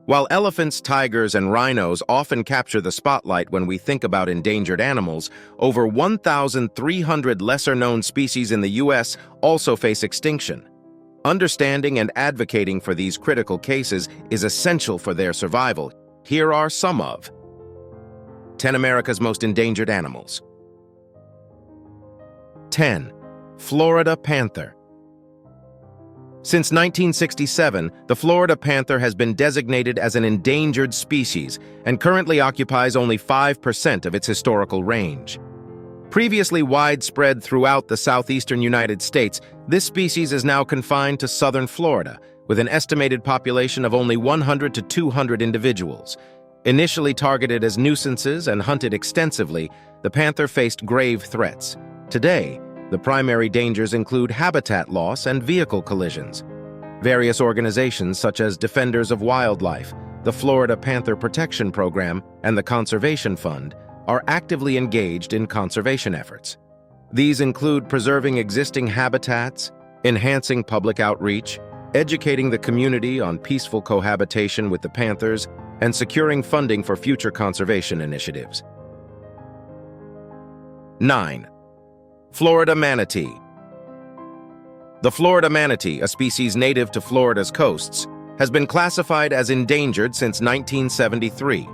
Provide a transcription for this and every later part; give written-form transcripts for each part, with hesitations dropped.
While elephants, tigers, and rhinos often capture the spotlight when we think about endangered animals, over 1,300 lesser-known species in the U.S. also face extinction. Understanding and advocating for these critical cases is essential for their survival. Here are some of 10 America's most endangered animals. 10. Florida panther. Since 1967, the Florida panther has been designated as an endangered species and currently occupies only 5% of its historical range. Previously widespread throughout the southeastern United States, this species is now confined to southern Florida, with an estimated population of only 100 to 200 individuals. Initially targeted as nuisances and hunted extensively, the panther faced grave threats. Today, the primary dangers include habitat loss and vehicle collisions. Various organizations such as Defenders of Wildlife, the Florida Panther Protection Program, and the Conservation Fund are actively engaged in conservation efforts. These include preserving existing habitats, enhancing public outreach, educating the community on peaceful cohabitation with the panthers, and securing funding for future conservation initiatives. 9. Florida manatee. The Florida manatee, a species native to Florida's coasts, has been classified as endangered since 1973.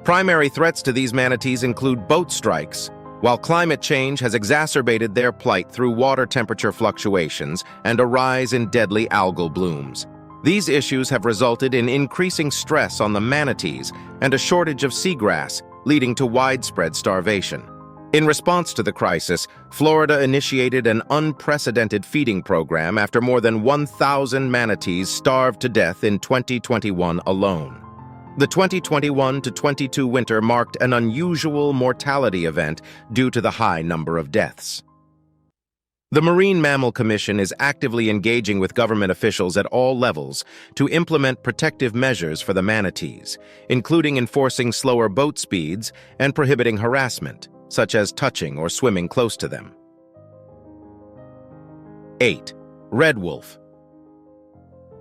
Primary threats to these manatees include boat strikes, while climate change has exacerbated their plight through water temperature fluctuations and a rise in deadly algal blooms. These issues have resulted in increasing stress on the manatees and a shortage of seagrass, leading to widespread starvation. In response to the crisis, Florida initiated an unprecedented feeding program after more than 1,000 manatees starved to death in 2021 alone. The 2021-22 winter marked an unusual mortality event due to the high number of deaths. The Marine Mammal Commission is actively engaging with government officials at all levels to implement protective measures for the manatees, including enforcing slower boat speeds and prohibiting harassment, such as touching or swimming close to them. 8. Red wolf.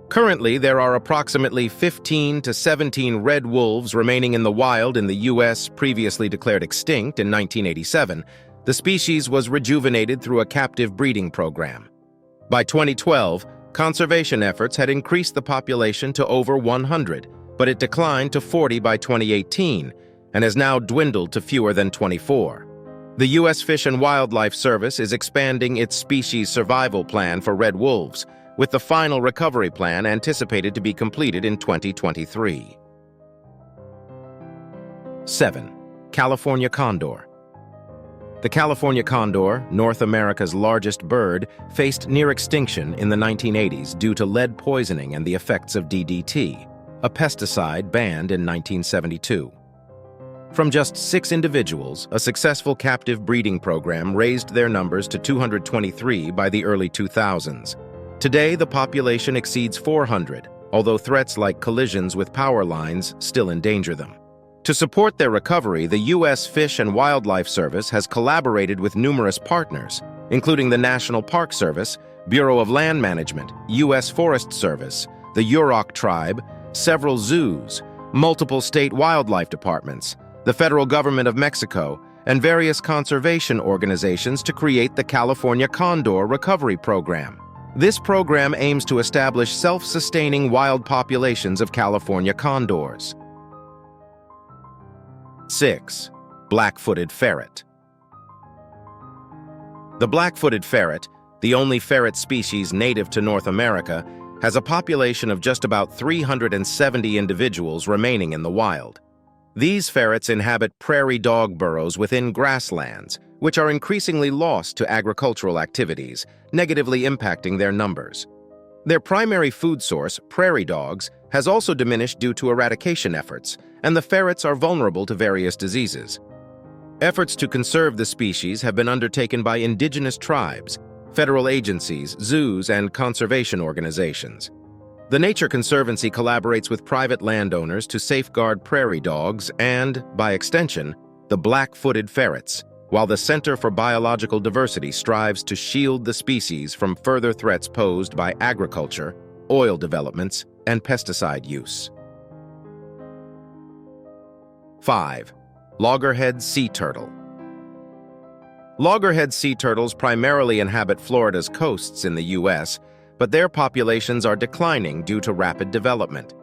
Currently, there are approximately 15 to 17 red wolves remaining in the wild in the U.S. Previously declared extinct in 1987, the species was rejuvenated through a captive breeding program. By 2012, conservation efforts had increased the population to over 100, but it declined to 40 by 2018, and has now dwindled to fewer than 24. The U.S. Fish and Wildlife Service is expanding its species survival plan for red wolves, with the final recovery plan anticipated to be completed in 2023. 7. California condor. The California condor, North America's largest bird, faced near extinction in the 1980s due to lead poisoning and the effects of DDT, a pesticide banned in 1972. From just 6 individuals, a successful captive breeding program raised their numbers to 223 by the early 2000s. Today, the population exceeds 400, although threats like collisions with power lines still endanger them. To support their recovery, the U.S. Fish and Wildlife Service has collaborated with numerous partners, including the National Park Service, Bureau of Land Management, U.S. Forest Service, the Yurok tribe, several zoos, multiple state wildlife departments, the federal government of Mexico, and various conservation organizations to create the California Condor Recovery Program. This program aims to establish self-sustaining wild populations of California condors. 6. Black-footed ferret. The black-footed ferret, the only ferret species native to North America, has a population of just about 370 individuals remaining in the wild. These ferrets inhabit prairie dog burrows within grasslands, which are increasingly lost to agricultural activities, negatively impacting their numbers. Their primary food source, prairie dogs, has also diminished due to eradication efforts, and the ferrets are vulnerable to various diseases. Efforts to conserve the species have been undertaken by indigenous tribes, federal agencies, zoos, and conservation organizations. The Nature Conservancy collaborates with private landowners to safeguard prairie dogs and, by extension, the black-footed ferrets, while the Center for Biological Diversity strives to shield the species from further threats posed by agriculture, oil developments, and pesticide use. 5. Loggerhead Sea Turtle. Loggerhead sea turtles primarily inhabit Florida's coasts in the U.S., but their populations are declining due to rapid development.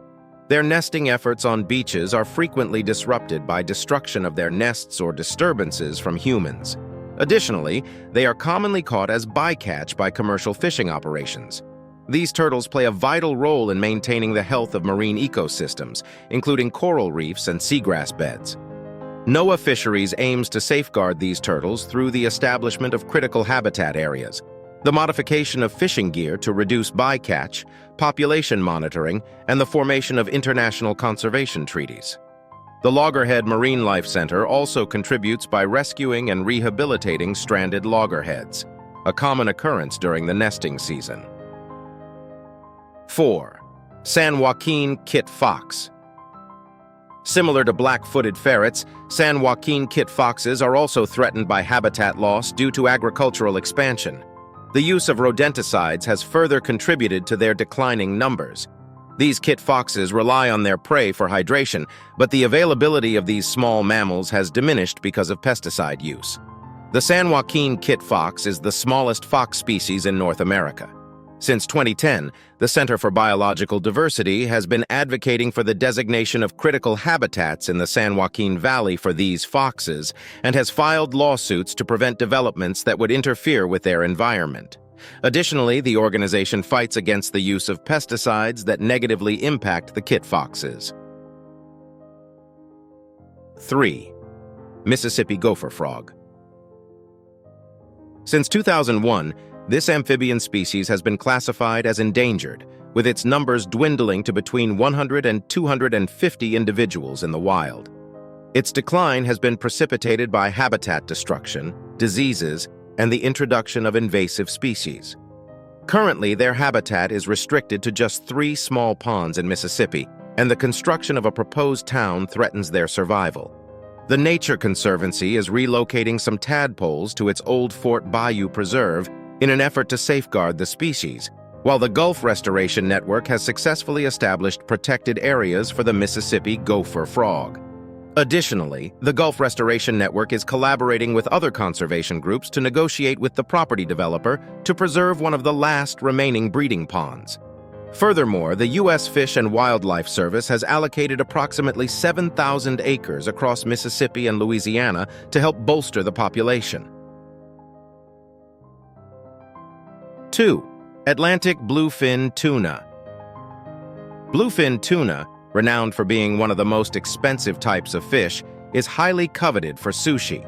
Their nesting efforts on beaches are frequently disrupted by destruction of their nests or disturbances from humans. Additionally, they are commonly caught as bycatch by commercial fishing operations. These turtles play a vital role in maintaining the health of marine ecosystems, including coral reefs and seagrass beds. NOAA Fisheries aims to safeguard these turtles through the establishment of critical habitat areas, the modification of fishing gear to reduce bycatch, population monitoring, and the formation of international conservation treaties. The Loggerhead Marine Life Center also contributes by rescuing and rehabilitating stranded loggerheads, a common occurrence during the nesting season. 4. San Joaquin Kit Fox. Similar to black-footed ferrets, San Joaquin kit foxes are also threatened by habitat loss due to agricultural expansion. The use of rodenticides has further contributed to their declining numbers. These kit foxes rely on their prey for hydration, but the availability of these small mammals has diminished because of pesticide use. The San Joaquin kit fox is the smallest fox species in North America. Since 2010, the Center for Biological Diversity has been advocating for the designation of critical habitats in the San Joaquin Valley for these foxes and has filed lawsuits to prevent developments that would interfere with their environment. Additionally, the organization fights against the use of pesticides that negatively impact the kit foxes. 3. Mississippi gopher frog. Since 2001, this amphibian species has been classified as endangered, with its numbers dwindling to between 100 and 250 individuals in the wild. Its decline has been precipitated by habitat destruction, diseases, and the introduction of invasive species. Currently, their habitat is restricted to just 3 small ponds in Mississippi, and the construction of a proposed town threatens their survival. The Nature Conservancy is relocating some tadpoles to its old Fort Bayou Preserve in an effort to safeguard the species, while the Gulf Restoration Network has successfully established protected areas for the Mississippi gopher frog. Additionally, the Gulf Restoration Network is collaborating with other conservation groups to negotiate with the property developer to preserve one of the last remaining breeding ponds. Furthermore, the U.S. Fish and Wildlife Service has allocated approximately 7,000 acres across Mississippi and Louisiana to help bolster the population. 2. Atlantic bluefin tuna. Bluefin tuna, renowned for being one of the most expensive types of fish, is highly coveted for sushi.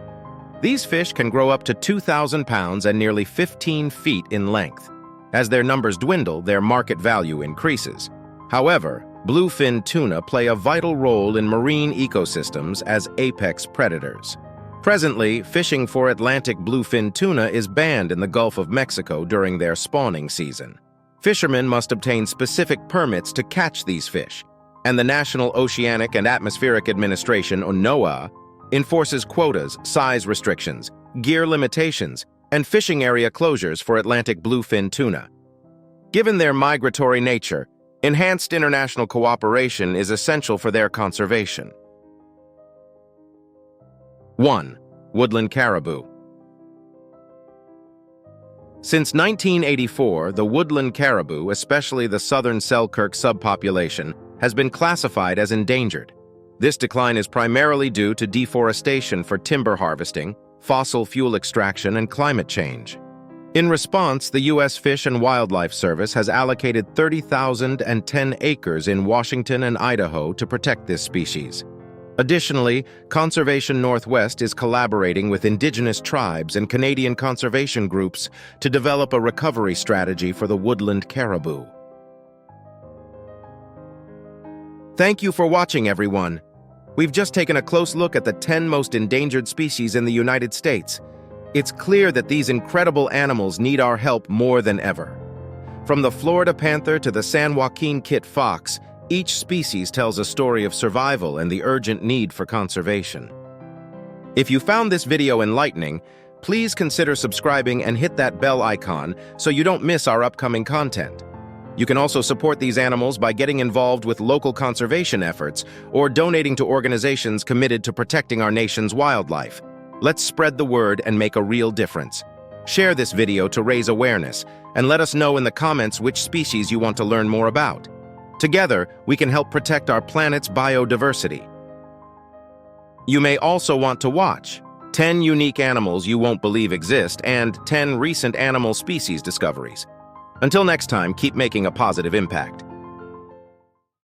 These fish can grow up to 2,000 pounds and nearly 15 feet in length. As their numbers dwindle, their market value increases. However, bluefin tuna play a vital role in marine ecosystems as apex predators. Presently, fishing for Atlantic bluefin tuna is banned in the Gulf of Mexico during their spawning season. Fishermen must obtain specific permits to catch these fish, and the National Oceanic and Atmospheric Administration, or NOAA, enforces quotas, size restrictions, gear limitations, and fishing area closures for Atlantic bluefin tuna. Given their migratory nature, enhanced international cooperation is essential for their conservation. 1. Woodland caribou. Since 1984, the woodland caribou, especially the southern Selkirk subpopulation, has been classified as endangered. This decline is primarily due to deforestation for timber harvesting, fossil fuel extraction, and climate change. In response, the U.S. Fish and Wildlife Service has allocated 30,010 acres in Washington and Idaho to protect this species. Additionally, Conservation Northwest is collaborating with Indigenous tribes and Canadian conservation groups to develop a recovery strategy for the woodland caribou. Thank you for watching, everyone. We've just taken a close look at the 10 most endangered species in the United States. It's clear that these incredible animals need our help more than ever. From the Florida panther to the San Joaquin kit fox, each species tells a story of survival and the urgent need for conservation. If you found this video enlightening, please consider subscribing and hit that bell icon so you don't miss our upcoming content. You can also support these animals by getting involved with local conservation efforts or donating to organizations committed to protecting our nation's wildlife. Let's spread the word and make a real difference. Share this video to raise awareness, and let us know in the comments which species you want to learn more about. Together, we can help protect our planet's biodiversity. You may also want to watch 10 unique animals you won't believe exist and 10 recent animal species discoveries. Until next time, keep making a positive impact.